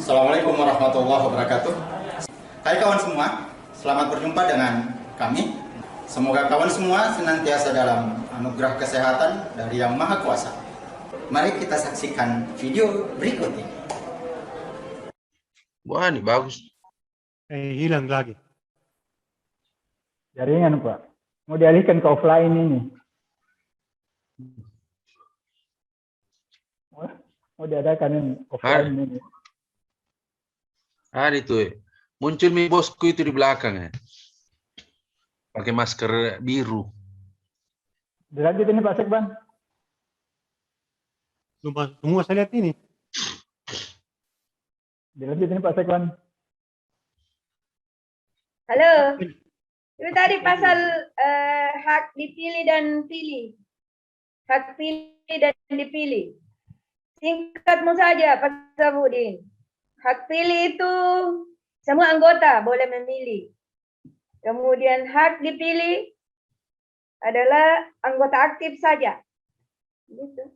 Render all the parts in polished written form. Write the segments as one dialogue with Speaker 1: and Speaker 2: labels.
Speaker 1: Assalamualaikum warahmatullahi wabarakatuh. Hai kawan semua, selamat berjumpa dengan kami. Semoga kawan semua senantiasa dalam anugerah kesehatan dari Yang Maha Kuasa. Mari kita saksikan video berikut ini.
Speaker 2: Wah, ini bagus.
Speaker 3: Hilang lagi.
Speaker 4: Jaringan, Pak. Mau dialihkan ke offline ini. Mau diadakan ini offline ini.
Speaker 2: Ada itu. Muncul mi bosku itu di belakang ya. Pakai masker biru.
Speaker 4: Dilanjut ini Pak Sekban.
Speaker 3: Semua saya lihat ini.
Speaker 4: Dilanjut ini Pak Sekban.
Speaker 5: Halo. Itu tadi pasal hak dipilih dan pilih. Hak pilih dan dipilih. Singkatmu saja, Pak Sabudin. Hak pilih itu semua anggota boleh memilih. Kemudian hak dipilih adalah anggota aktif saja. Gitu.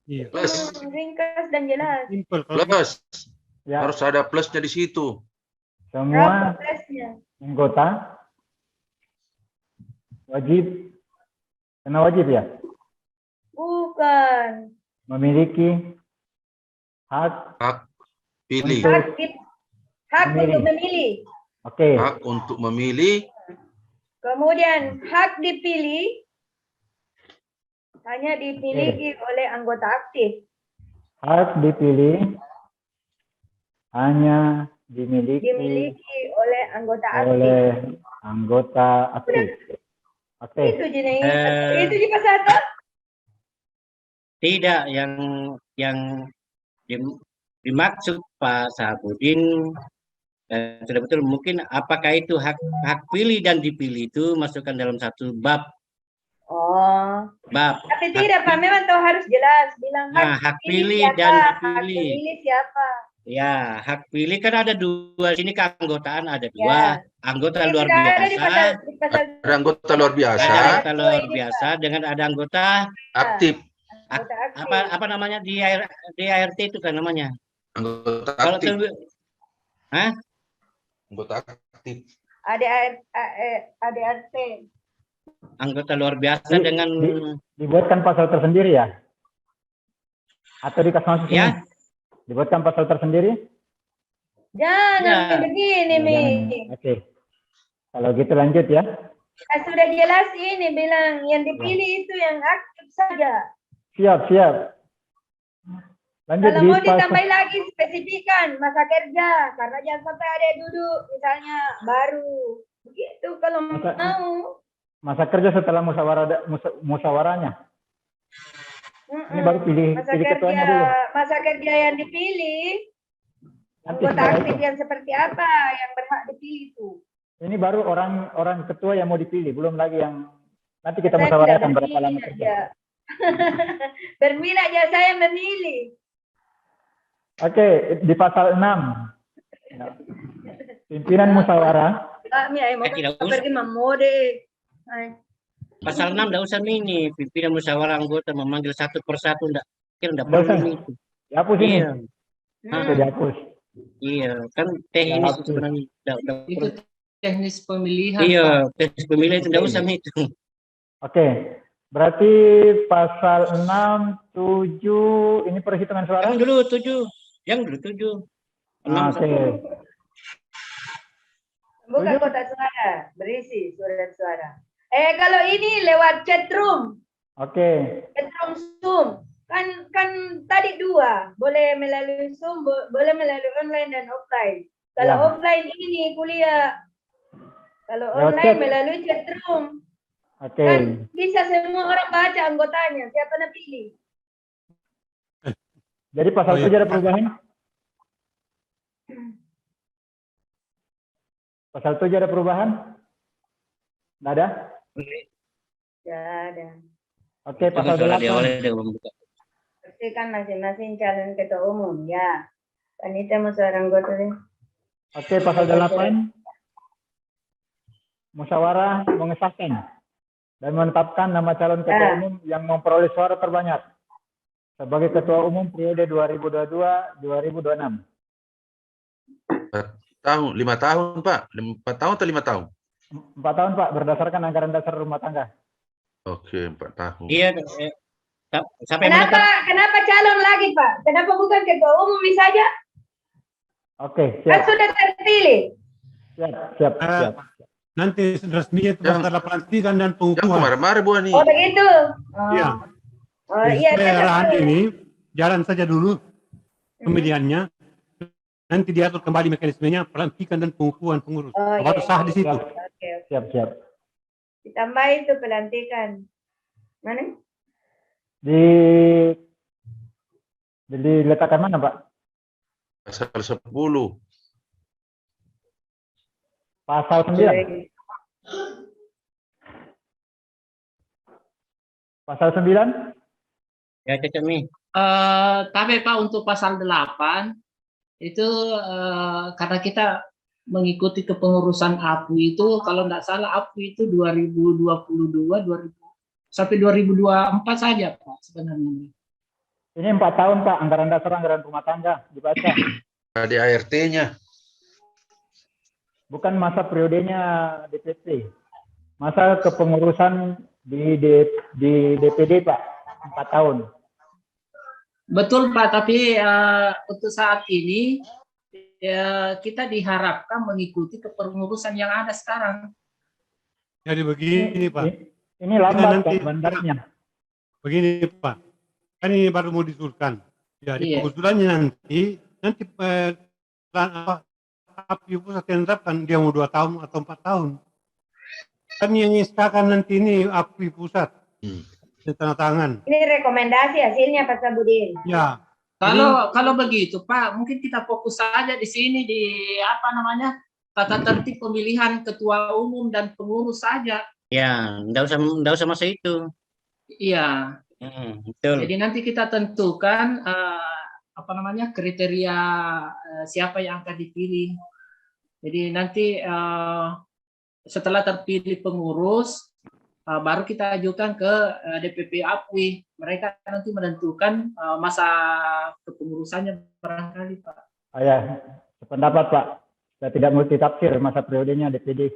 Speaker 3: Iya.
Speaker 2: Plus.
Speaker 5: Ringkas dan jelas.
Speaker 3: Simple.
Speaker 2: Plus.
Speaker 4: Ya,
Speaker 2: Harus ada plusnya di situ.
Speaker 4: semua
Speaker 5: Berapa plusnya?
Speaker 4: anggota wajib, karena wajib ya,
Speaker 5: Bukan.
Speaker 4: memiliki hak
Speaker 2: Hak pilih.
Speaker 5: Hak untuk memilih.
Speaker 4: Oke.
Speaker 2: Hak untuk memilih.
Speaker 5: Kemudian hak dipilih hanya dimiliki oleh anggota aktif.
Speaker 4: Hak dipilih hanya dimiliki
Speaker 5: Oleh anggota aktif.
Speaker 4: oleh anggota aktif. Oke.
Speaker 5: Itu jenis. Itu di pasal apa?
Speaker 6: Tidak, yang dimaksud Pak Sahabudin sudah betul. Mungkin apakah itu hak pilih dan dipilih itu masukkan dalam satu bab.
Speaker 5: Oh.
Speaker 6: Bab.
Speaker 5: Tapi tidak Pak, memang tahu harus jelas bilang
Speaker 6: Nah, hak pilih
Speaker 5: siapa,
Speaker 6: dan
Speaker 5: hak
Speaker 6: dipilih.
Speaker 5: memilih siapa.
Speaker 6: Ya, hak pilih kan ada dua. Sini keanggotaan ada
Speaker 5: Ya.
Speaker 6: dua. Anggota
Speaker 5: Ini
Speaker 6: luar
Speaker 5: sudah ada di
Speaker 6: biasa.
Speaker 5: pasal
Speaker 2: Ada anggota luar biasa.
Speaker 6: Anggota luar biasa dengan ada anggota
Speaker 2: Aktif.
Speaker 5: anggota aktif.
Speaker 6: apa namanya di ART itu kan namanya.
Speaker 2: Anggota
Speaker 6: Kalau
Speaker 2: aktif. Anggota aktif.
Speaker 5: ADRT.
Speaker 6: Anggota luar biasa dengan
Speaker 4: Dibuatkan pasal tersendiri ya? Atau dikasih
Speaker 6: ya.
Speaker 4: Dibuatkan pasal tersendiri?
Speaker 5: Jangan
Speaker 6: Ya.
Speaker 5: begini, Mi.
Speaker 4: Oke. Kalau gitu lanjut ya.
Speaker 5: Sudah jelas ini bilang yang dipilih itu yang aktif saja.
Speaker 4: Siap. Lanjut
Speaker 5: Kalau
Speaker 4: di
Speaker 5: mau
Speaker 4: pasal.
Speaker 5: ditambah lagi spesifikan masa kerja, karena jangan sampai ada yang duduk misalnya baru. Begitu kalau mau.
Speaker 4: Masa kerja setelah musyawarahnya. Ini baru pilih ketuanya dulu.
Speaker 5: Masa kerja yang dipilih,
Speaker 4: Nanti
Speaker 5: anggota
Speaker 4: setelah
Speaker 5: aktif
Speaker 4: itu.
Speaker 5: yang seperti apa yang berhak dipilih itu.
Speaker 4: Ini baru orang ketua yang mau dipilih, belum lagi yang nanti kita
Speaker 5: Saya
Speaker 4: musyawarahkan
Speaker 5: tidak
Speaker 4: berapa lama
Speaker 5: berminat
Speaker 4: kerja.
Speaker 5: aja. Berminat aja saya memilih.
Speaker 4: Oke, di pasal 6. Ya. Pimpinan musyawarah.
Speaker 5: Kami mau
Speaker 6: Tidak usah.
Speaker 5: pergi memode.
Speaker 6: Pasal 6 tidak usah ini. Pimpinan musyawarah anggota memanggil satu persatu enggak. Kira enggak
Speaker 4: Nggak
Speaker 6: perlu
Speaker 4: usah.
Speaker 6: itu.
Speaker 4: Dihapus ini.
Speaker 6: Iya.
Speaker 4: Oke, dihapus.
Speaker 6: Iya, kan teknis
Speaker 4: Dihapus.
Speaker 6: sebenarnya.
Speaker 7: Itu teknis pemilihan.
Speaker 6: Iya,
Speaker 7: Pak.
Speaker 6: teknis pemilihan itu tidak usah itu.
Speaker 4: Oke, berarti pasal 6, 7, ini perhitungan suara?
Speaker 6: Yang dulu 7. Yang dulu 7.
Speaker 4: Oke.
Speaker 5: Bukan kotak suara, berisi suara-suara. Kalau ini lewat chat room,
Speaker 4: Oke.
Speaker 5: chat room Zoom, kan tadi dua, boleh melalui Zoom, boleh melalui online dan offline. Kalau
Speaker 4: Ya.
Speaker 5: offline ini kuliah, kalau
Speaker 4: Lewat
Speaker 5: online
Speaker 4: chat.
Speaker 5: melalui chat room,
Speaker 4: Oke.
Speaker 5: kan bisa semua orang baca anggotanya, siapa yang pilih.
Speaker 4: Jadi pasal 7 ada perubahan? Pasal 7 ada perubahan? Nggak ada?
Speaker 5: Ya ada.
Speaker 4: Oke, pasal 8.
Speaker 5: Pastikan masing-masing calon ketua umum, ya. Panitia musyawarah anggota deh.
Speaker 4: Oke, pasal 8. Musyawarah mengesahkan dan menetapkan nama calon ketua umum yang memperoleh suara terbanyak sebagai ketua umum periode 2022-2026.
Speaker 2: Tahun, 5 tahun Pak, 4 tahun atau 5 tahun?
Speaker 4: 4 tahun Pak, berdasarkan anggaran dasar rumah tangga.
Speaker 2: Oke, 4 tahun.
Speaker 6: Iya, sampai menetap.
Speaker 5: Kenapa calon lagi, Pak? Kenapa bukan ketua umum saja?
Speaker 4: Oke,
Speaker 5: Kan
Speaker 4: siap.
Speaker 5: sudah terpilih.
Speaker 4: Siap.
Speaker 3: Nanti resminya itu masalah pelantikan dan
Speaker 2: Jangan
Speaker 3: pengukuhan.
Speaker 2: marah-marah Bu Ani.
Speaker 5: Oh, begitu.
Speaker 3: Iya.
Speaker 5: Oh, iya,
Speaker 3: Supaya
Speaker 5: saya
Speaker 3: arahan
Speaker 5: tahu.
Speaker 3: ini jalan saja dulu pemilihannya. Nanti diatur kembali mekanismenya pelantikan dan pengukuhan pengurus.
Speaker 5: Oh,
Speaker 3: Baru
Speaker 5: iya.
Speaker 3: sah di situ.
Speaker 5: Oke.
Speaker 4: Siap.
Speaker 5: Ditambah itu pelantikan. Mana?
Speaker 4: Diletakkan mana, Pak?
Speaker 2: Pasal 10.
Speaker 4: Pasal 9. Pasal 9?
Speaker 6: Ya, Cecep nih.
Speaker 7: Tapi Pak untuk pasal 8 itu karena kita mengikuti kepengurusan APU itu kalau tidak salah APU itu 2022 sampai 2024 saja Pak sebenarnya.
Speaker 4: Ini 4 tahun, Pak. Anggaran dasar, anggaran rumah tangga. Dibaca.
Speaker 2: Ada ART-nya.
Speaker 4: Bukan masa periodenya DPP. Masa kepengurusan di DPD, Pak. 4 tahun.
Speaker 7: Betul Pak, tapi untuk saat ini kita diharapkan mengikuti kepengurusan yang ada sekarang.
Speaker 3: Jadi begini Pak.
Speaker 4: Ini lambat,
Speaker 3: nanti-
Speaker 4: Pak, bandarnya.
Speaker 3: Begini Pak. Kan ini baru mau diusulkan. Jadi
Speaker 7: Iya.
Speaker 3: pengusulannya nanti APU pusat yang tetapkan dia mau 2 tahun atau 4 tahun. Kan yang nyisahkan nanti ini APU pusat. Tanda tangan.
Speaker 5: Ini rekomendasi hasilnya Pak Sabudin.
Speaker 3: Ya.
Speaker 7: Kalau begitu Pak, mungkin kita fokus saja di sini di tata tertib pemilihan ketua umum dan pengurus saja.
Speaker 6: Ya, enggak usah masa itu.
Speaker 7: Iya.
Speaker 6: Betul.
Speaker 7: Jadi nanti kita tentukan kriteria siapa yang akan dipilih. Jadi nanti setelah terpilih pengurus baru kita ajukan ke DPP APWI. Mereka nanti menentukan masa kepengurusannya barangkali Pak.
Speaker 4: Saya sependapat, Pak. Saya tidak multitafsir masa periodenya DPD.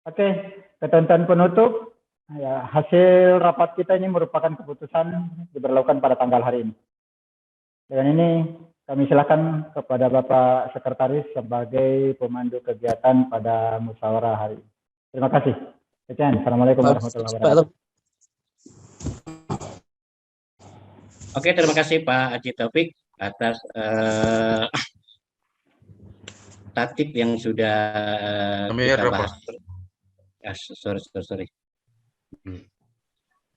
Speaker 4: Oke, ketentuan penutup. Ya, hasil rapat kita ini merupakan keputusan diberlakukan pada tanggal hari ini. Dengan ini kami silakan kepada Bapak Sekretaris sebagai pemandu kegiatan pada musyawarah hari ini. Terima kasih. Sekian. Assalamualaikum warahmatullahi wabarakatuh.
Speaker 6: Oke, terima kasih Pak Haji Taufik atas tatip yang sudah kita bahas. Sorry.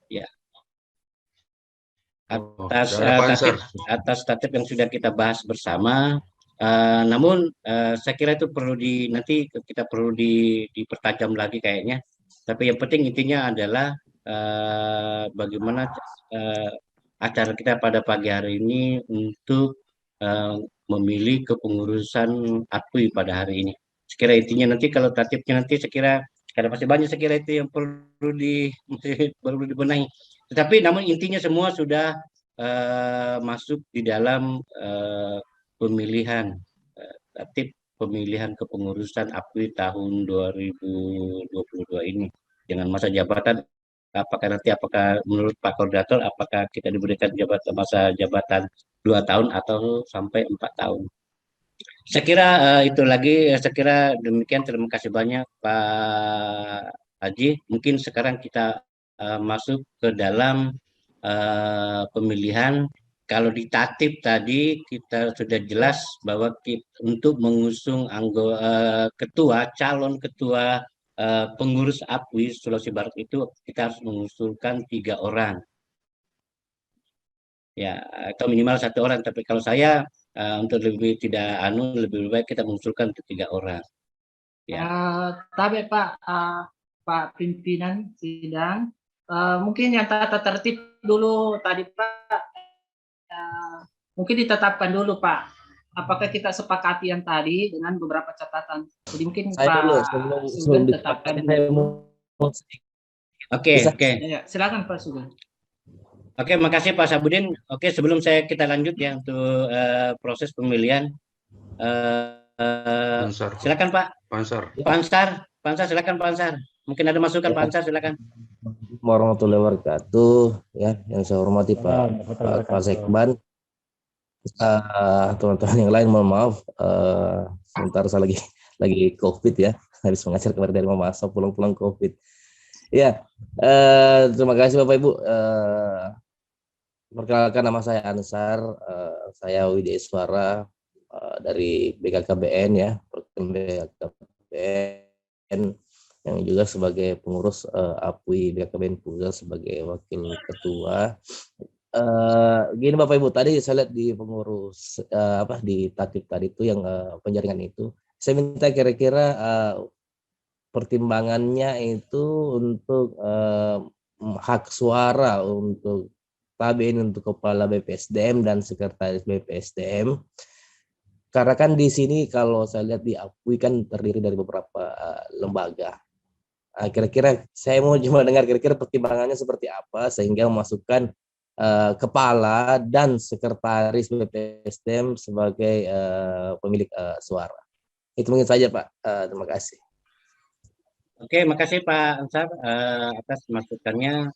Speaker 6: Ya. Atas tatip yang sudah kita bahas bersama. Namun saya kira itu nanti kita perlu dipertajam lagi kayaknya. Tapi yang penting intinya adalah bagaimana acara kita pada pagi hari ini untuk memilih kepengurusan APWI pada hari ini. Sekira intinya nanti kalau tatipnya nanti sekira karena masih banyak sekira itu yang perlu dibenahi. Tetapi namun intinya semua sudah masuk di dalam pemilihan tatip pemilihan kepengurusan APWI tahun 2022 ini dengan masa jabatan apakah menurut Pak Koordinator apakah kita diberikan masa jabatan 2 tahun atau sampai 4 tahun. Saya kira saya kira demikian. Terima kasih banyak Pak Haji. Mungkin sekarang kita masuk ke dalam pemilihan. Kalau di tatip tadi kita sudah jelas bahwa untuk mengusung calon ketua pengurus APWI Sulawesi Barat itu kita harus mengusulkan 3 orang. Ya, atau minimal 1 orang. Tapi kalau saya untuk lebih lebih baik kita mengusulkan 3 orang. Ya.
Speaker 7: Tapi Pak pimpinan sidang, mungkin yang tata tertib dulu tadi Pak. Mungkin ditetapkan dulu Pak, apakah kita sepakati yang tadi dengan beberapa catatan. Jadi mungkin
Speaker 8: saya
Speaker 7: Pak
Speaker 8: sebelum
Speaker 7: tetapkan.
Speaker 6: Oke.
Speaker 7: Ya, silakan Pak Sugeng.
Speaker 6: Oke, makasih Pak Sabudin. Oke, sebelum kita lanjut ya untuk proses pemilihan.
Speaker 2: Pansar.
Speaker 6: Silakan Pak.
Speaker 2: Pansar.
Speaker 6: Pansar silakan Pansar. Mungkin ada masukan Pansar silakan.
Speaker 8: Warahmatullahi wabarakatuh. Ya, yang saya hormati Pak Sekban. Teman-teman yang lain, mohon maaf. Sebentar saya lagi COVID ya. Habis mengajar kemarin dari masa pulang-pulang COVID. Ya, terima kasih Bapak Ibu. Perkenalkan, nama saya Ansar. Saya Widya Iswara dari BKKBN ya, BKKBN yang juga sebagai pengurus APWI BKKBN Pusat sebagai wakil ketua. Gini Bapak Ibu, tadi saya lihat di pengurus di tatip tadi itu yang penjaringan itu, saya minta kira-kira pertimbangannya itu untuk hak suara untuk KBN untuk kepala BPSDM dan sekretaris BPSDM. Karena kan di sini kalau saya lihat di APWI kan terdiri dari beberapa lembaga. Kira-kira saya mau cuma dengar kira-kira pertimbangannya seperti apa sehingga memasukkan kepala dan sekretaris BPSDM sebagai pemilik suara. Itu mungkin saja Pak. Terima kasih.
Speaker 6: Oke, makasih Pak Ansar atas masukannya.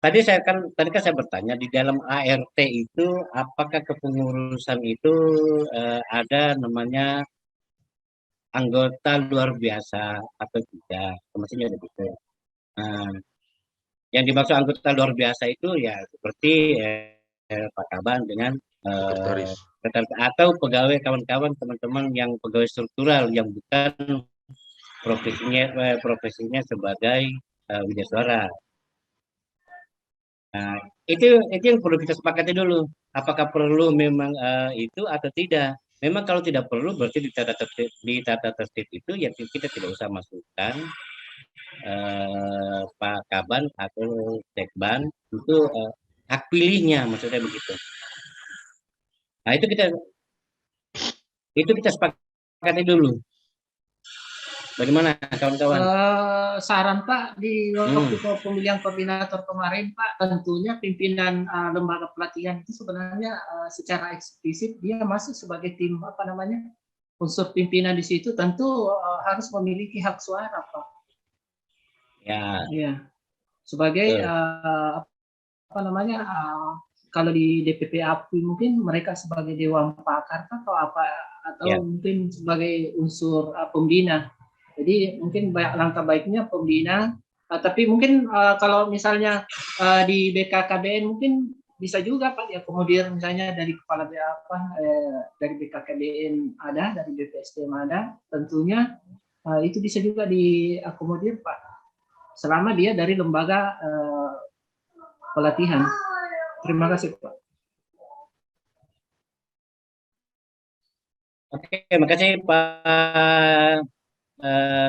Speaker 6: Tadi kan saya bertanya di dalam ART itu apakah kepengurusan itu ada namanya anggota luar biasa atau tidak? Maksudnya begitu. Nah, yang dimaksud anggota luar biasa itu ya seperti Pak Kaban dengan
Speaker 2: Sekretaris.
Speaker 6: atau pegawai kawan-kawan teman-teman yang pegawai struktural yang bukan profesinya sebagai widyaswara. Nah, itu yang perlu kita sepakati dulu. Apakah perlu memang itu atau tidak? Memang kalau tidak perlu berarti di tata tertib itu ya kita tidak usah masukkan Pak Kaban atau Sekban itu hak pilihnya, maksudnya begitu. Nah itu kita sepakati dulu. Bagaimana kawan-kawan?
Speaker 7: Saran Pak di waktu pemilihan koordinator kemarin Pak, tentunya pimpinan lembaga pelatihan itu sebenarnya secara eksplisit dia masuk sebagai tim unsur pimpinan di situ tentu harus memiliki hak suara Pak. Ya. Sebagai kalau di DPP APWI mungkin mereka sebagai dewan pakar atau mungkin sebagai unsur pembina. Jadi mungkin langkah baiknya pembina, tapi mungkin kalau misalnya di BKKBN mungkin bisa juga Pak diakomodir misalnya dari kepala dari BKKBN ada, dari BPSDM ada, tentunya itu bisa juga diakomodir Pak, selama dia dari lembaga pelatihan. Terima kasih Pak.
Speaker 6: Oke, makasih Pak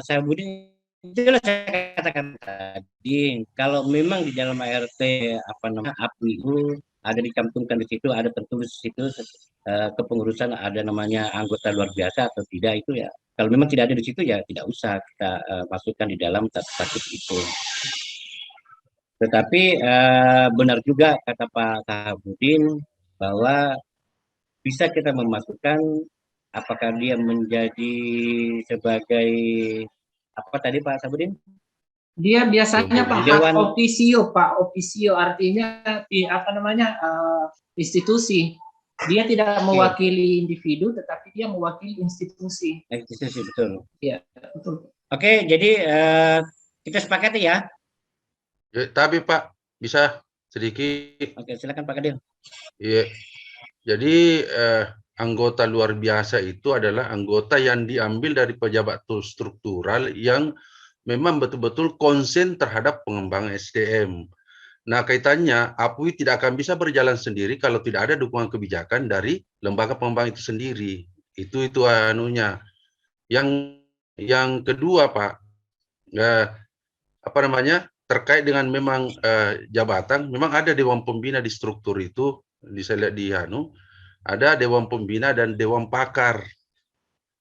Speaker 6: saya Budi. Jelas saya katakan tadi, kalau memang di dalam ART APWI itu ada dicantumkan di situ, ada tertulis di situ kepengurusan ada namanya anggota luar biasa atau tidak, itu ya kalau memang tidak ada di situ ya tidak usah kita masukkan di dalam tatip itu. Tetapi benar juga kata Pak Sahabudin bahwa bisa kita memasukkan apakah dia menjadi sebagai apa tadi Pak Sahabudin?
Speaker 7: Dia biasanya Pak hak officio Pak, officio artinya institusi. Dia tidak mewakili individu, tetapi dia mewakili institusi.
Speaker 6: Institusi, betul.
Speaker 7: Iya, betul.
Speaker 6: Oke, jadi kita sepakati ya.
Speaker 2: Tapi Pak, bisa sedikit?
Speaker 6: Oke, silakan Pak Kadil.
Speaker 2: Iya. Jadi anggota luar biasa itu adalah anggota yang diambil dari pejabat struktural yang memang betul-betul konsen terhadap pengembangan SDM. Nah, kaitannya APWI tidak akan bisa berjalan sendiri kalau tidak ada dukungan kebijakan dari lembaga pengembang itu sendiri. Itu anunya. Yang kedua, Pak, terkait dengan memang jabatan, memang ada dewan pembina di struktur itu, saya lihat di ada dewan pembina dan dewan pakar.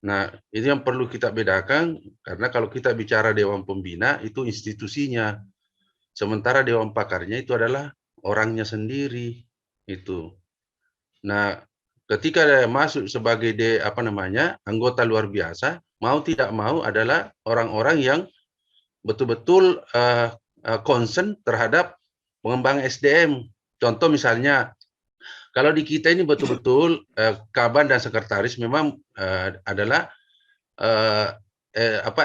Speaker 2: Nah, ini yang perlu kita bedakan, karena kalau kita bicara dewan pembina itu institusinya, sementara dewan pakarnya itu adalah orangnya sendiri itu. Nah, ketika dia masuk sebagai anggota luar biasa, mau tidak mau adalah orang-orang yang betul-betul concern terhadap pengembangan SDM. Contoh misalnya, kalau di kita ini betul-betul Kaban dan sekretaris memang adalah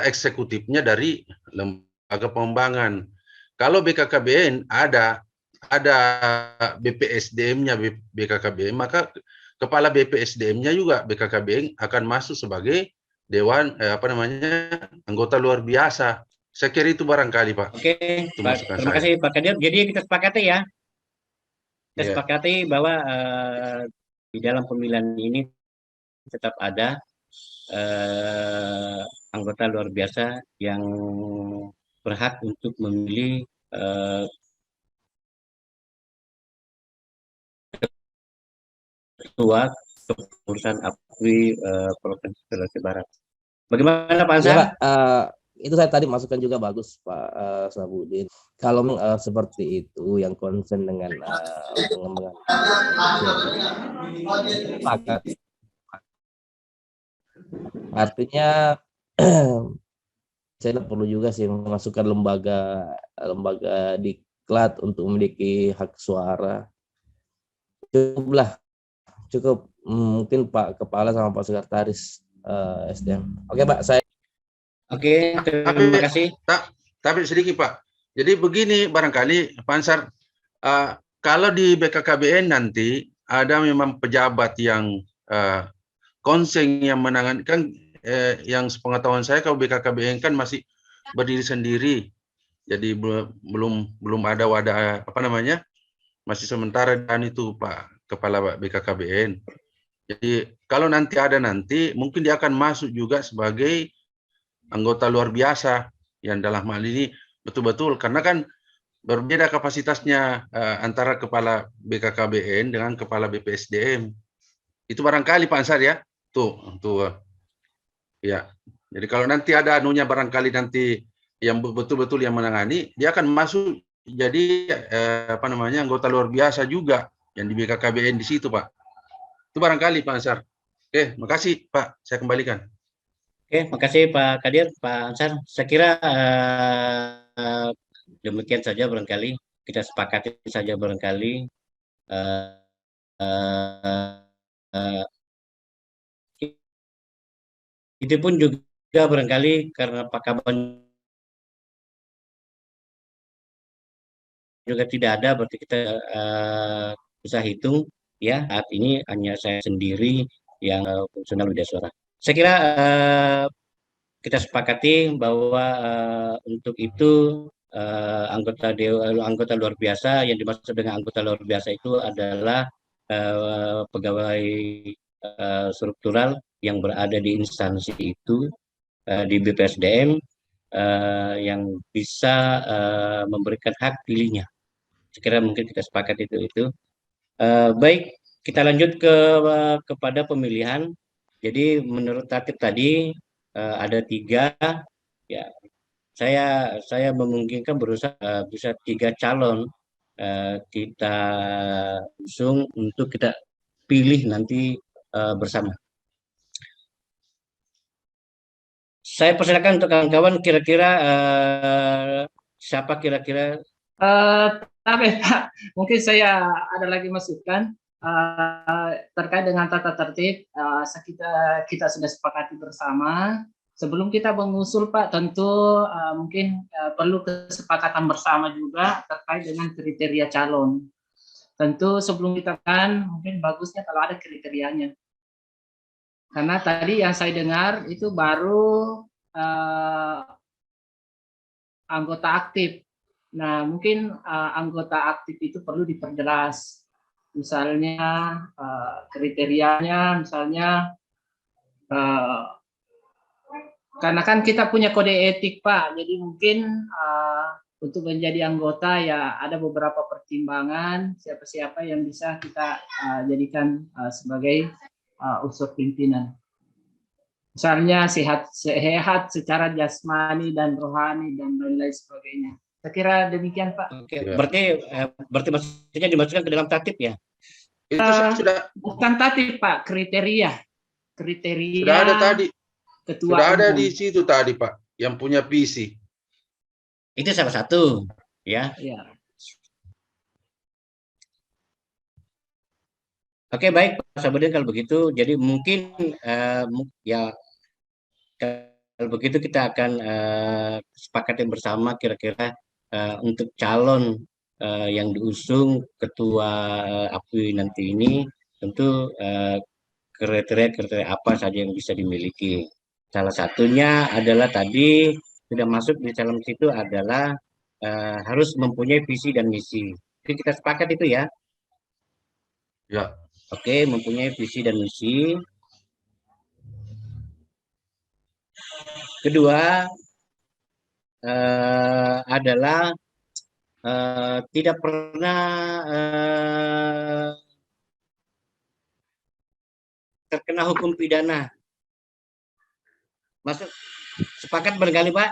Speaker 2: eksekutifnya dari lembaga pengembangan. Kalau BKKBN ada BPSDM-nya BKKBN, maka kepala BPSDM-nya juga BKKBN akan masuk sebagai dewan anggota luar biasa. Saya kira itu barangkali, Pak.
Speaker 6: Oke, Pak. Terima kasih Pak Kadir. Jadi kita sepakati ya. Kita sepakati bahwa di dalam pemilihan ini tetap ada anggota luar biasa yang berhak untuk memilih ketua kepengurusan APWI Provinsi Sulawesi Barat. Bagaimana Pak Ansar?
Speaker 8: Ya, Pak, itu saya tadi masukkan juga bagus Pak Sabudin. Kalau seperti itu yang concern dengan pengembangan artinya saya perlu juga sih memasukkan lembaga diklat untuk memiliki hak suara. Cukup mungkin Pak Kepala sama Pak Sekretaris SDM. Oke Pak, saya.
Speaker 6: Oke, terima kasih.
Speaker 2: Tapi sedikit Pak. Jadi begini barangkali Pak Ansar, kalau di BKKBN nanti ada memang pejabat yang konseng yang menangani, kan yang sepengetahuan saya kalau BKKBN kan masih berdiri sendiri. Jadi belum ada wadah masih sementara dan itu Pak Kepala BKKBN. Jadi kalau nanti mungkin dia akan masuk juga sebagai anggota luar biasa yang dalam hal ini betul-betul karena kan berbeda kapasitasnya antara kepala BKKBN dengan kepala BPSDM. Itu barangkali Pak Ansar ya. Tuh. Ya. Jadi kalau nanti ada barangkali nanti yang betul-betul yang menangani, dia akan masuk jadi anggota luar biasa juga yang di BKKBN di situ, Pak. Itu barangkali Pak Ansar. Oke, makasih Pak. Saya kembalikan.
Speaker 6: Oke, makasih Pak Kadir, Pak Ansar. Saya kira demikian saja barangkali. Kita sepakati saja barangkali. Itu pun juga barangkali karena Pak Kaban juga tidak ada, berarti kita bisa hitung ya. Saat ini hanya saya sendiri yang fungsional media suara. Saya kira kita sepakati bahwa untuk itu anggota luar biasa yang dimaksud dengan anggota luar biasa itu adalah pegawai struktural yang berada di instansi itu di BPSDM yang bisa memberikan hak pilihnya. Saya kira mungkin kita sepakat itu. Baik, kita lanjut kepada pemilihan. Jadi menurut tatip tadi ada 3 ya. Saya memungkinkan berusaha bisa 3 calon kita usung untuk kita pilih nanti bersama. Saya persilakan untuk kawan-kawan kira-kira siapa kira-kira.
Speaker 7: Tapi Pak, mungkin saya ada lagi masukan terkait dengan tata tertib. Kita sudah sepakati bersama. Sebelum kita mengusul Pak, tentu mungkin perlu kesepakatan bersama juga terkait dengan kriteria calon. Tentu sebelum kita mungkin bagusnya kalau ada kriterianya. Karena tadi yang saya dengar itu baru anggota aktif. Nah, mungkin anggota aktif itu perlu diperjelas. Misalnya kriterianya, misalnya karena kan kita punya kode etik Pak, jadi mungkin untuk menjadi anggota ya ada beberapa pertimbangan siapa-siapa yang bisa kita jadikan sebagai unsur pimpinan. Misalnya sehat secara jasmani dan rohani dan lain-lain sebagainya. Saya kira demikian Pak.
Speaker 6: Oke, berarti maksudnya dimasukkan ke dalam tatip ya?
Speaker 2: Itu saya sudah
Speaker 7: bukan tadi Pak, kriteria
Speaker 2: sudah ada tadi.
Speaker 7: ketua
Speaker 2: Sudah ada
Speaker 7: umum.
Speaker 2: di situ tadi Pak, yang punya visi.
Speaker 6: Itu salah satu, ya.
Speaker 7: Ya.
Speaker 6: Oke, baik Pak Sabudin kalau begitu. Jadi mungkin ya kalau begitu kita akan sepakatin bersama kira-kira untuk calon yang diusung ketua APWI nanti ini tentu kriteria-kriteria apa saja yang bisa dimiliki. Salah satunya adalah tadi sudah masuk di dalam situ adalah harus mempunyai visi dan misi. Jadi kita sepakat itu ya.
Speaker 2: Ya.
Speaker 6: Oke, mempunyai visi dan misi. Kedua adalah tidak pernah terkena hukum pidana. Masuk sepakat barangkali Pak?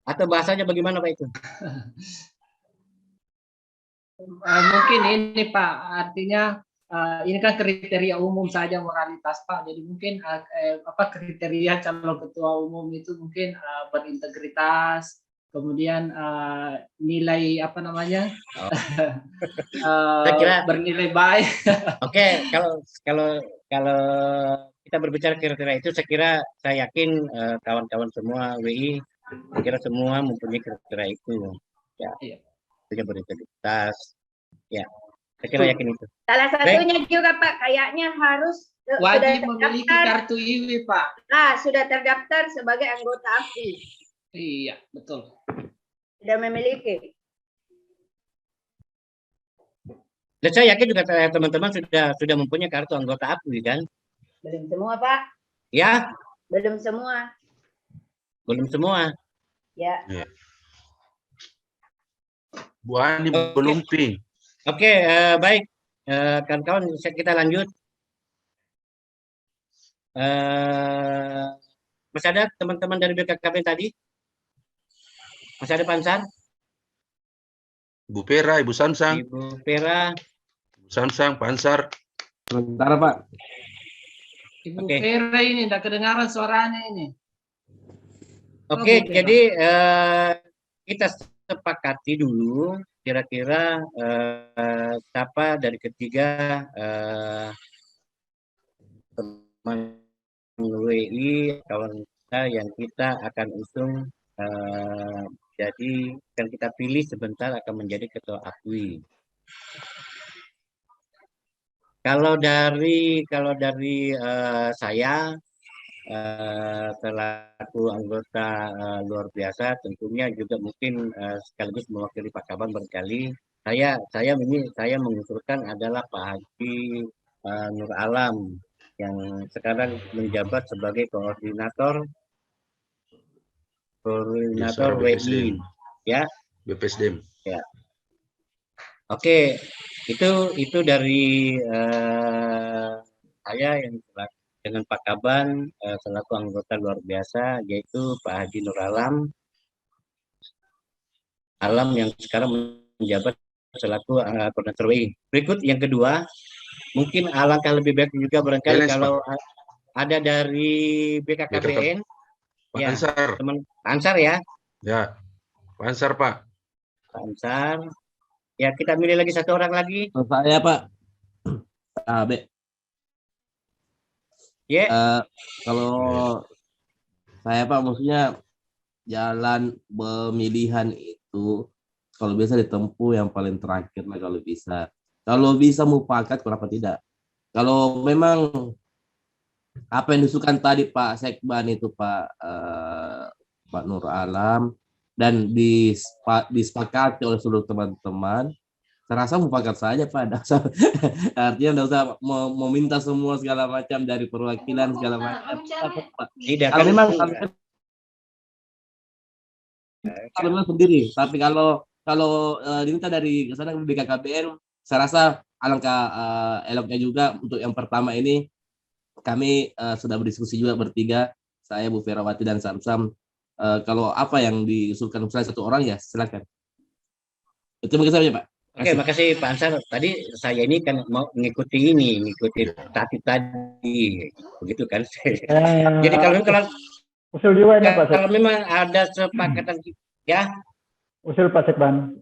Speaker 6: Atau bahasanya bagaimana Pak itu?
Speaker 7: Mungkin ini Pak, artinya ini kan kriteria umum saja moralitas Pak. Jadi mungkin kriteria calon ketua umum itu mungkin berintegritas, kemudian nilai apa namanya,
Speaker 6: Saya kira
Speaker 7: bernilai baik.
Speaker 6: Oke, kalau kita berbicara kriteria itu, saya yakin kawan-kawan semua WI, saya kira semua mempunyai kriteria itu. Ya,
Speaker 7: Iya.
Speaker 6: punya berintegritas. Ya, saya kira yakin itu.
Speaker 5: Salah satunya juga Pak, kayaknya harus
Speaker 7: Wajib memiliki kartu IW Pak.
Speaker 5: Nah, sudah terdaftar sebagai anggota APWI.
Speaker 7: Iya, betul.
Speaker 5: Sudah memiliki.
Speaker 6: Dan saya yakin juga teman-teman sudah mempunyai kartu anggota APWI kan?
Speaker 5: Belum semua Pak.
Speaker 6: Ya,
Speaker 5: Belum semua.
Speaker 6: belum semua.
Speaker 5: Ya.
Speaker 2: Bu Ani belum ping.
Speaker 6: Oke, baik. Kawan-kawan, kita lanjut. Masih ada teman-teman dari BKKB tadi? Masih ada Pansar?
Speaker 2: Bu Pera, Ibu Samsang.
Speaker 6: Ibu Pera.
Speaker 2: Ibu Samsang, Pansar.
Speaker 8: Sebentar Pak.
Speaker 7: Ibu
Speaker 6: Oke.
Speaker 7: Vera ini tidak kedengaran suaranya ini.
Speaker 6: Oke,
Speaker 7: Bu Pera.
Speaker 6: jadi kita sepakati dulu kira-kira siapa dari ketiga teman WI kawan kita yang kita akan usung jadi yang kita pilih sebentar akan menjadi ketua APWI. Kalau dari saya selaku anggota luar biasa, tentunya juga mungkin sekaligus mewakili Pak Kaban berkali. Saya mengusulkan adalah Pak Haji Nur Alam yang sekarang menjabat sebagai koordinator WI, ya.
Speaker 2: BPSDM.
Speaker 6: Ya. Oke, itu dari saya yang dengan Pak Kaban selaku anggota luar biasa, yaitu Pak Haji Nur Alam yang sekarang menjabat selaku koordinator WI. Berikut yang kedua, mungkin alangkah lebih baik juga barangkali kalau ada dari BKKBN,
Speaker 2: Pak
Speaker 6: ya,
Speaker 2: Ansar.
Speaker 6: teman Ansar ya.
Speaker 2: Ya, Pak Ansar Pak.
Speaker 6: Pak Ansar. Ya, kita milih lagi satu orang lagi.
Speaker 8: Saya Pak. B. Kalau saya Pak, maksudnya jalan pemilihan itu kalau bisa ditempuh yang paling terakhir lah kalau bisa. Kalau bisa mufakat, kenapa tidak? Kalau memang apa yang disukan tadi Pak Sekban itu Pak Nur Alam dan disepakati oleh seluruh teman-teman, saya rasa mufakat saja Pak. Artinya tidak usah meminta semua segala macam dari perwakilan segala macam.
Speaker 6: Tidak.
Speaker 8: Kalau memang sendiri, tapi kalau diminta dari sana BKKBN, saya rasa alangkah eloknya juga untuk yang pertama ini kami sudah berdiskusi juga bertiga, saya Bu Ferawati dan Samsam. Kalau apa yang diusulkan misalnya satu orang ya silakan. Itu mungkin saja Pak.
Speaker 6: Oke, makasih Pak Ansar. Tadi saya ini kan mau mengikuti tatip tadi, begitu kan? Jadi kalau
Speaker 4: usul juga ini Pak
Speaker 6: kalau memang ada sepakatan ya,
Speaker 4: usul Pak Sekban.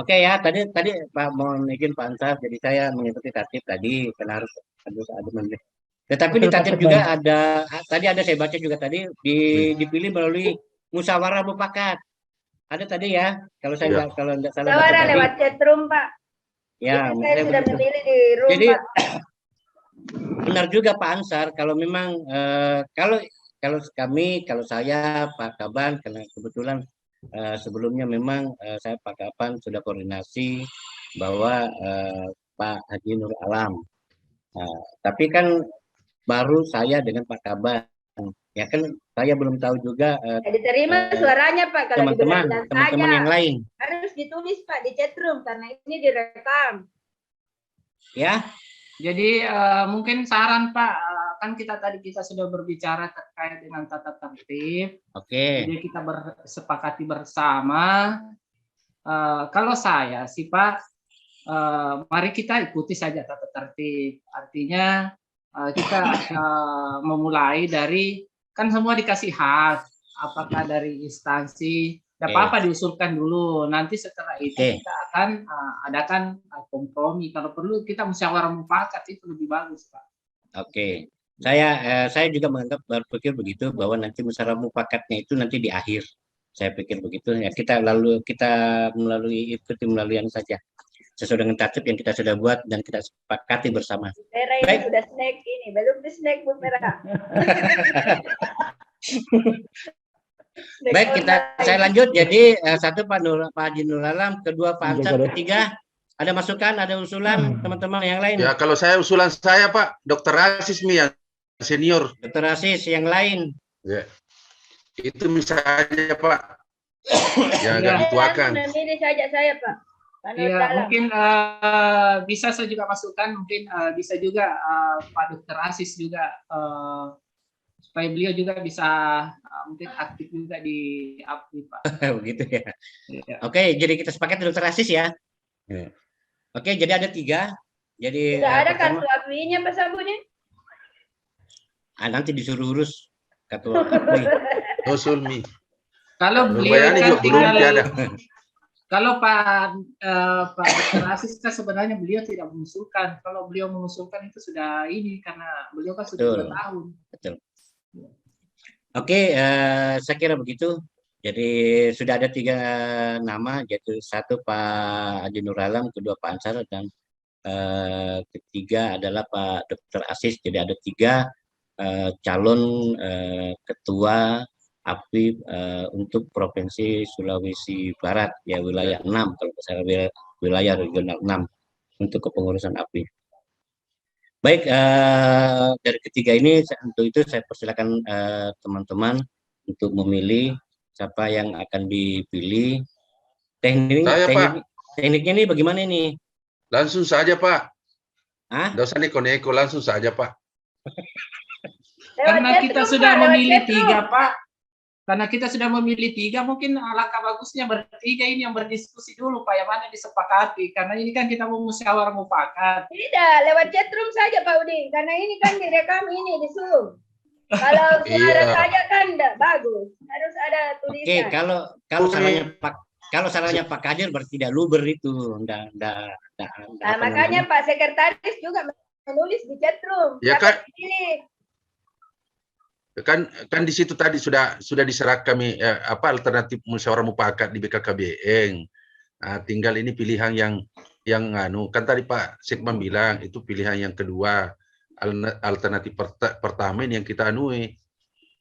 Speaker 6: oke ya. Tadi Pak mohon izin Pak Ansar. Jadi saya mengikuti tatip tadi karena harus ada menteri. Tetapi di tatip juga ada, tadi ada saya baca juga tadi dipilih melalui musyawarah mufakat. Ada tadi ya, kalau saya nggak salah baca
Speaker 5: Musyawarah
Speaker 6: tadi.
Speaker 5: lewat chatroom Pak.
Speaker 6: Ya,
Speaker 5: Itu saya sudah
Speaker 6: begitu.
Speaker 5: memilih di room
Speaker 6: Jadi
Speaker 5: Pak.
Speaker 6: benar juga Pak Ansar, kalau memang kalau saya Pak Kaban, karena kebetulan sebelumnya memang saya Pak Kaban sudah koordinasi bahwa Pak Haji Nur Alam. Tapi kan baru saya dengan Pak Kaban, ya kan saya belum tahu juga
Speaker 5: Diterima suaranya Pak kalau
Speaker 6: teman-teman
Speaker 5: dibilang
Speaker 6: yang lain.
Speaker 5: harus ditulis Pak di chatroom karena ini direkam.
Speaker 6: Ya,
Speaker 7: Jadi mungkin saran Pak, kan kita sudah berbicara terkait dengan tata tertib.
Speaker 6: oke.
Speaker 7: Jadi kita bersepakati bersama. Kalau saya sih Pak, mari kita ikuti saja tata tertib. Artinya kita memulai dari, kan semua dikasih hak, apakah dari instansi, tidak apa-apa diusulkan dulu. Nanti setelah itu kita akan adakan kompromi. Kalau perlu kita musyawarah mufakat, itu lebih bagus Pak.
Speaker 6: Oke. Saya juga berpikir begitu, bahwa nanti musyawarah mufakatnya itu nanti di akhir. Saya pikir begitu ya, kita melalui yang saja sesuai dengan tatip yang kita sudah buat dan kita sepakati bersama.
Speaker 5: Merah ini sudah snack ini, belum di snack Bu Merah.
Speaker 6: Baik, saya lanjut. Jadi satu Pak Haji Nur Alam, kedua Pak Ansar, ketiga ada masukan, ada usulan teman-teman yang lain.
Speaker 2: Ya, kalau saya usulan saya Pak, Dr. Aziz yang senior.
Speaker 6: Dr. Aziz yang lain.
Speaker 2: Ya. Itu misalnya Pak. Ya, agak dituakan.
Speaker 5: Memilih saja saya Pak.
Speaker 7: Ya, mungkin bisa saya juga masukkan, mungkin bisa juga Pak Dr. Aziz juga, supaya beliau juga bisa mungkin aktif juga di APWI Pak.
Speaker 6: Begitu ya. Oke, jadi kita sepakat Dr. Aziz ya. Oke, jadi ada 3. Jadi
Speaker 5: sudah ada kartu APWI-nya Pak Sabuni?
Speaker 6: Nanti disuruh urus kartu APWI.
Speaker 2: Sulmi.
Speaker 7: Kalau beliau kan
Speaker 2: belum ada.
Speaker 7: Kalau Pak Dr. Aziz kan sebenarnya beliau tidak mengusulkan. Kalau beliau mengusulkan itu sudah ini, karena beliau kan sudah 2 tahun.
Speaker 6: Betul. Oke, saya kira begitu. Jadi sudah ada 3 nama, yaitu satu Pak Haji Nur Alam, kedua Pak Ansar, dan ketiga adalah Pak Dr. Aziz. Jadi ada 3 calon ketua APWI untuk Provinsi Sulawesi Barat, ya wilayah 6 kalau saya wilayah regional 6 untuk kepengurusan APWI. Baik, dari ketiga ini untuk itu saya persilakan teman-teman untuk memilih siapa yang akan dipilih. Tekniknya ini bagaimana ini?
Speaker 2: Langsung saja Pak.
Speaker 6: Tidak
Speaker 2: usah neko-neko, langsung saja Pak.
Speaker 7: Karena kita sudah memilih 3 Pak. Karena kita sudah memilih 3, mungkin alangkah bagusnya bertiga ini yang berdiskusi dulu Pak, yang mana disepakati. Karena ini kan kita mau musyawarah mufakat.
Speaker 5: Tidak, lewat chatroom saja Pak Udin. Karena ini kan direkam ini di Zoom. Kalau suara saja kan tidak bagus. Harus ada tulisan.
Speaker 6: Oke, kalau salahnya Pak Kadir berarti tidak luber itu.
Speaker 5: Nah, makanya Pak Sekretaris juga menulis di chatroom.
Speaker 2: Ya kan? Kan di situ tadi sudah diserahkan kami alternatif musyawarah mufakat di BKKBN. Nah, tinggal ini pilihan yang kan tadi Pak Sekman bilang itu pilihan yang kedua, alternatif pertama ini yang kita anui.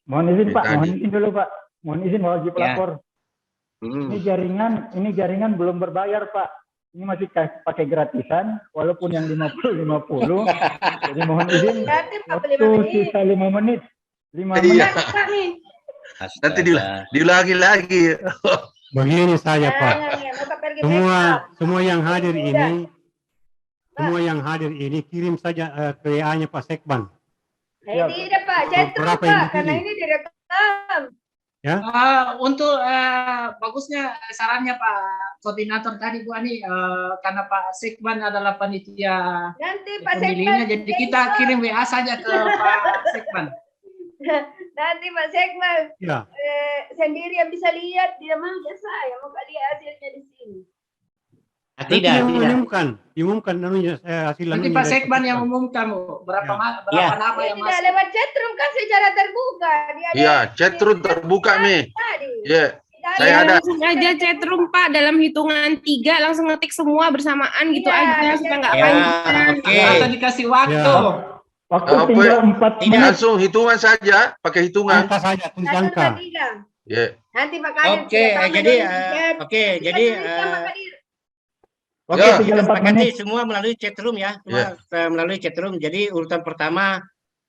Speaker 4: Mohon izin Pak, mohon izin dulu Pak. Mohon izin wajib lapor. Ini jaringan belum berbayar Pak. Ini masih pakai gratisan, walaupun yang 50. Jadi mohon izin. Waktu sisa 5 menit. 5 menit.
Speaker 2: Nanti diulangi lagi.
Speaker 3: Begini saja Pak. Semua yang hadir ini, kirim saja ke WA-nya Pak Sekban.
Speaker 5: Tidak Pak, chatroom Pak, karena ini direkam.
Speaker 3: Ya.
Speaker 7: Untuk bagusnya sarannya Pak Koordinator tadi Bu Ani, karena Pak Sekban adalah panitia
Speaker 5: Nanti Pak
Speaker 7: pemilihannya,
Speaker 5: Sekban
Speaker 7: jadi kita kirim WA saja ke Pak Sekban.
Speaker 5: nanti Pak Sekban
Speaker 3: Ya.
Speaker 5: sendiri yang bisa lihat, dia mah saya mau lihat hasilnya di sini.
Speaker 6: Tidak,
Speaker 3: diumumkan anunya hasil
Speaker 7: Nanti
Speaker 3: anunya
Speaker 7: Pak
Speaker 3: dari
Speaker 7: Sekban yang umumkan Bu, berapa
Speaker 6: Ya.
Speaker 7: nama yang
Speaker 5: Tidak
Speaker 7: masuk.
Speaker 5: lewat chatroom kan secara terbuka. Dia ada
Speaker 2: Iya, chatroom terbuka nih.
Speaker 5: tadi.
Speaker 2: Ya,
Speaker 5: Tidak
Speaker 2: saya ada.
Speaker 9: Langsung aja chatroom Pak, dalam hitungan 3 langsung ngetik semua bersamaan gitu
Speaker 5: Iya,
Speaker 9: aja supaya nggak
Speaker 6: Ya,
Speaker 9: panjang.
Speaker 6: oke.
Speaker 7: Atau dikasih waktu.
Speaker 3: Ya.
Speaker 4: Waktu
Speaker 2: Apa
Speaker 4: tinggal
Speaker 2: ya?
Speaker 4: 4
Speaker 6: Tidak.
Speaker 4: menit.
Speaker 2: Langsung hitungan saja, pakai hitungan.
Speaker 3: Angka saja, tulis
Speaker 5: Satu,
Speaker 3: angka.
Speaker 5: dua, tiga.
Speaker 2: Ya.
Speaker 5: Nanti Pak Kadir
Speaker 6: Oke,
Speaker 5: sudah tambah
Speaker 6: jadi
Speaker 5: dulu di chat.
Speaker 6: oke,
Speaker 5: Kita
Speaker 6: jadi
Speaker 5: tuliskan, Pak Kadir.
Speaker 6: oke,
Speaker 2: Ya.
Speaker 6: kita
Speaker 4: Tinggal 4
Speaker 6: sepakati
Speaker 4: menit.
Speaker 6: semua melalui chatroom ya, melalui chatroom. Jadi urutan pertama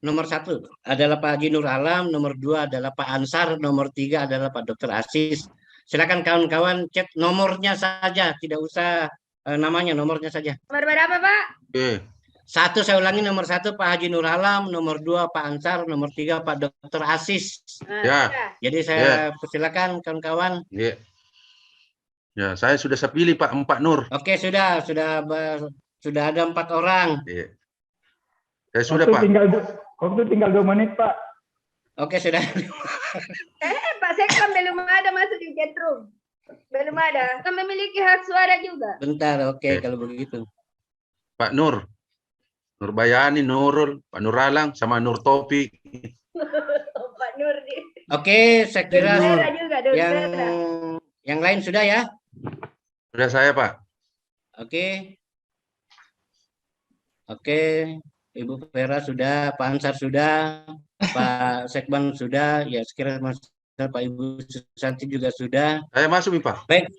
Speaker 6: nomor 1 adalah Pak Haji Nur Alam, nomor 2 adalah Pak Ansar, nomor 3 adalah Pak Dr. Asis. Silakan kawan-kawan chat nomornya saja, tidak usah namanya, nomornya saja.
Speaker 5: Nomor berapa Pak?
Speaker 2: Oke.
Speaker 6: 1 saya ulangi, nomor 1 Pak Haji Nur Alam, nomor 2 Pak Ansar, nomor 3 Pak Dr. Asis.
Speaker 5: Nah,
Speaker 2: Ya.
Speaker 5: sudah.
Speaker 6: Jadi saya persilakan kawan-kawan.
Speaker 2: Ya. Ya, saya sudah pilih Pak 4 Nur.
Speaker 6: Oke, sudah ada 4 orang.
Speaker 2: Ya. Saya sudah
Speaker 4: Waktu
Speaker 2: Pak.
Speaker 4: tinggal 2 menit, Pak.
Speaker 6: Oke, sudah.
Speaker 5: Pak Sekban belum ada masuk di chatroom. Belum ada. Kan memiliki hak suara juga.
Speaker 6: Bentar, oke
Speaker 2: Oke.
Speaker 6: kalau begitu.
Speaker 2: Pak Nur. Nur Bayani, Nurul, Pak Nur Alang, sama Nur Topik.
Speaker 5: Pak Nur di.
Speaker 6: Oke, saya kira
Speaker 5: Daerah juga, daerah.
Speaker 6: yang lain sudah ya.
Speaker 2: Sudah saya Pak.
Speaker 6: Oke. Oke, Ibu Vera sudah, Pak Ansar sudah, Pak Sekban sudah, ya sekira Mas Pak Ibu Susanti juga sudah.
Speaker 2: Saya masuk nih Pak.
Speaker 6: Baik,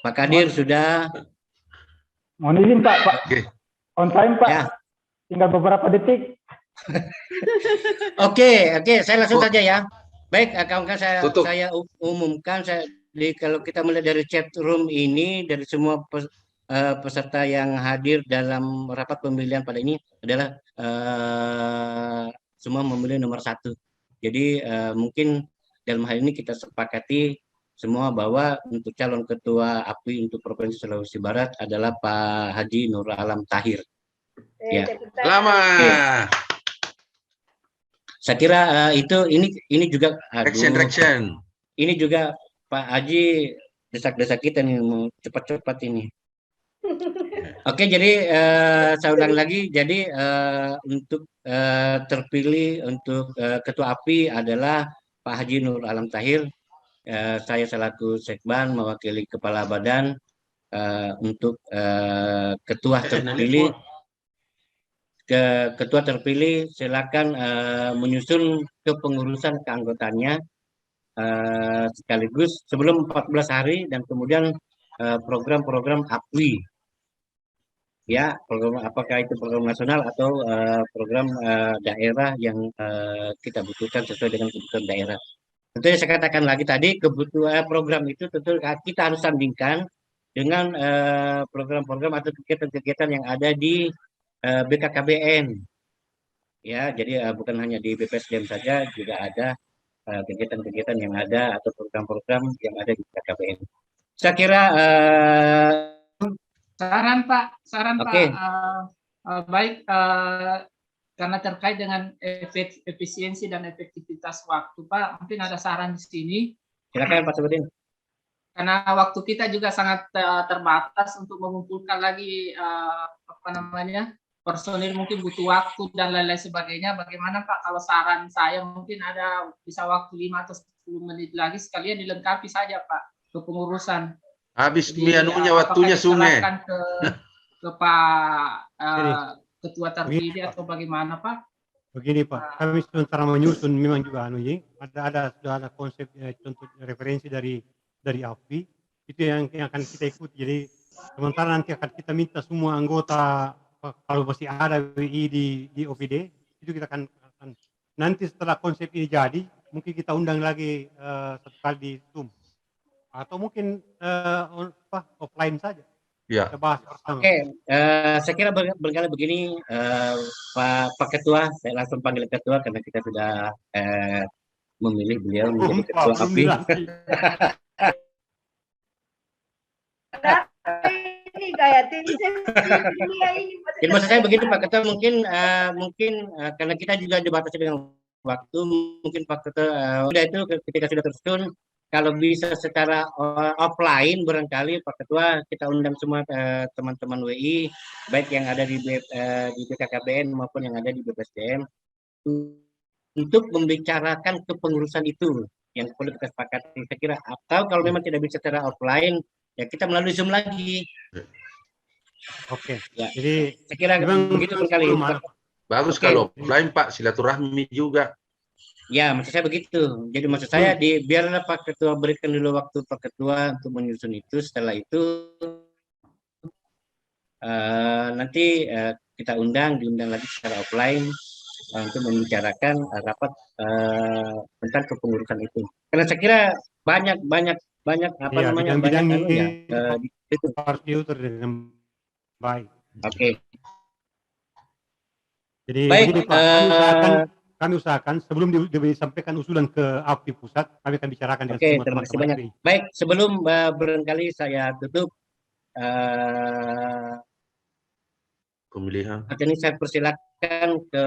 Speaker 6: Pak Kadir sudah.
Speaker 4: Mohon izin, Pak.
Speaker 2: Oke.
Speaker 4: On time, Pak.
Speaker 6: Ya.
Speaker 4: Tinggal beberapa detik.
Speaker 6: Oke, saya langsung saja ya. Baik, kawan-kawan
Speaker 2: Tutup.
Speaker 6: saya umumkan kalau kita melihat dari chat room ini dari semua peserta yang hadir dalam rapat pemilihan pada ini adalah semua memilih nomor 1. Jadi mungkin dalam hal ini kita sepakati semua bahwa untuk calon ketua API untuk Provinsi Sulawesi Barat adalah Pak Haji Nur Alam Tahir. Ya.
Speaker 2: Selamat.
Speaker 6: Saya kira ini juga
Speaker 2: Action.
Speaker 6: ini juga Pak Haji desak-desak kita nih mau cepat-cepat ini. Oke, jadi saya ulang lagi. Jadi untuk terpilih untuk ketua API adalah Pak Haji Nur Alam Tahir. Saya selaku Sekban mewakili kepala badan untuk ketua terpilih. Ketua terpilih silakan menyusun kepengurusan keanggotaannya sekaligus sebelum 14 hari dan kemudian program-program APWI ya, program apakah itu program nasional atau program daerah yang kita butuhkan sesuai dengan kebutuhan daerah. Tentunya saya katakan lagi tadi kebutuhan program itu tentu kita harus sandingkan dengan program-program atau kegiatan-kegiatan yang ada di BKKBN ya, jadi bukan hanya di BPSDM saja, juga ada kegiatan-kegiatan yang ada atau program-program yang ada di BKKBN. Saya kira
Speaker 7: Saran Pak,
Speaker 6: Oke.
Speaker 7: Baik, karena terkait dengan efisiensi dan efektivitas waktu Pak, mungkin ada saran di sini.
Speaker 6: Silakan Pak Sebudin.
Speaker 7: Karena waktu kita juga sangat terbatas untuk mengumpulkan lagi personil, mungkin butuh waktu dan lain-lain sebagainya. Bagaimana Pak kalau saran saya mungkin ada bisa waktu 5 atau 10 menit lagi sekalian dilengkapi saja Pak kepengurusan.
Speaker 2: Habis
Speaker 7: Jadi,
Speaker 2: waktunya sungai.
Speaker 7: Ke Pak Ketua terpilih atau bagaimana Pak?
Speaker 3: Begini Pak, kami sementara menyusun memang juga sudah ada konsep contoh referensi dari API itu yang akan kita ikuti. Jadi sementara nanti akan kita minta semua anggota kalau masih ada WI di OPD itu kita akan nanti setelah konsep ini jadi mungkin kita undang lagi satu kali di Zoom atau mungkin offline saja.
Speaker 2: Ya.
Speaker 3: Kita bahas bersama.
Speaker 6: Oke, saya kira berkali begini Pak Ketua, saya langsung panggil Ketua karena kita sudah memilih beliau menjadi
Speaker 3: Pak,
Speaker 6: ketua
Speaker 3: belum
Speaker 6: API.
Speaker 3: dilantik.
Speaker 5: Ini kayak tim ses dia ini.
Speaker 6: Jadi maksud saya begitu Pak Ketua, mungkin karena kita juga dibatasi dengan waktu, mungkin Pak Ketua udah itu ketika sudah tersusun, kalau bisa secara offline barangkali Pak Ketua kita undang semua teman-teman WI, baik yang ada di BKKBN maupun yang ada di BPSDM, untuk membicarakan kepengurusan itu yang perlu kita sepakati. Saya kira, atau kalau memang tidak bisa secara offline, ya kita melalui Zoom lagi.
Speaker 3: Oke.
Speaker 6: Ya,
Speaker 3: Jadi
Speaker 6: saya kira
Speaker 3: memang
Speaker 6: begitu sekali.
Speaker 2: Bagus
Speaker 6: Oke.
Speaker 2: kalau offline Pak, silaturahmi juga.
Speaker 6: Ya, maksud saya begitu. Jadi maksud saya biarlah Pak Ketua berikan dulu waktu Pak Ketua untuk menyusun itu. Setelah itu nanti kita diundang lagi secara offline untuk membicarakan rapat tentang kepengurusan itu. Karena saya kira banyak apa
Speaker 3: ya,
Speaker 6: namanya
Speaker 3: bidang-bidang
Speaker 6: banyak
Speaker 3: ini
Speaker 6: itu.
Speaker 3: harus diatur dengan baik.
Speaker 6: Oke.
Speaker 3: Jadi
Speaker 6: Baik,
Speaker 3: begini Pak, kami usahakan sebelum disampaikan usulan ke API pusat, kami akan bicarakan dengan
Speaker 6: Oke,
Speaker 3: semua
Speaker 6: terima kasih
Speaker 3: teman-teman
Speaker 6: banyak.
Speaker 3: API.
Speaker 6: Baik, sebelum barangkali saya tutup
Speaker 2: Pemilihan.
Speaker 6: ini saya persilakan ke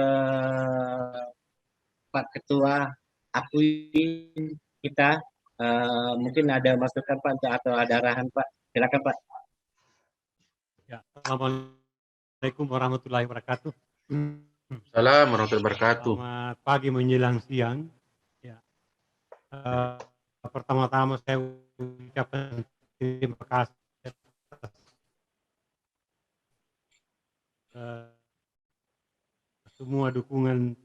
Speaker 6: Pak Ketua API kita. Mungkin ada masukan Pak atau ada arahan Pak. Silakan Pak.
Speaker 3: Ya, Assalamualaikum warahmatullahi wabarakatuh.
Speaker 2: Assalamualaikum warahmatullahi wabarakatuh.
Speaker 3: Selamat pagi menjelang siang. Ya. Pertama-tama saya ucapkan terima kasih atas semua dukungan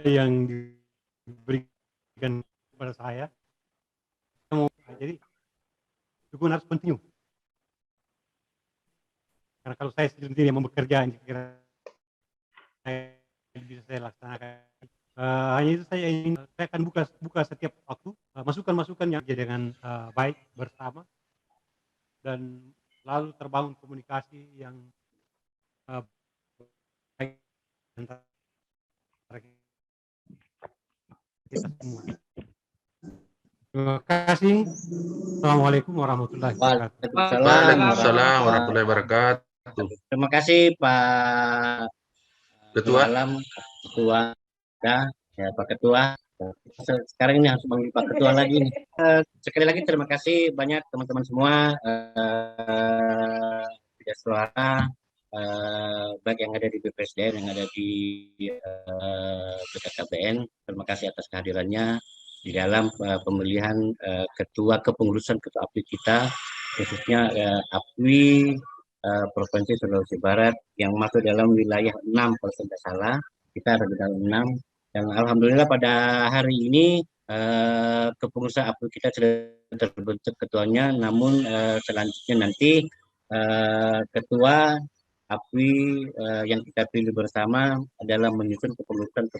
Speaker 3: yang diberikan kepada saya. Jadi dukungan harus continue. Karena kalau saya sendiri yang mau bekerja, kira bisa saya laksanakan. Hanya itu saya akan buka setiap waktu masukan-masukan yang dengan baik bersama dan lalu terbangun komunikasi yang baik antara kita semua. Terima kasih. Assalamualaikum warahmatullahi wabarakatuh.
Speaker 2: Waalaikumsalam warahmatullahi wabarakatuh.
Speaker 6: Terima kasih Pak
Speaker 2: Ketua.
Speaker 6: Ketua, ya Pak Ketua. Sekarang ini harus panggil Pak Ketua lagi nih. Sekali lagi terima kasih banyak teman-teman semua tidak suara baik yang ada di BPSDM yang ada di BKKBN. Terima kasih atas kehadirannya di dalam pemilihan ketua kepengurusan ketua API kita, khususnya API Provinsi Sulawesi Barat yang masuk dalam wilayah 6 kalau tidak salah. Kita ada di dalam 6. Dan alhamdulillah pada hari ini kepengurusan API kita sudah terbentuk ketuanya, namun selanjutnya nanti ketua API yang kita pilih bersama adalah menyusun kepengurusan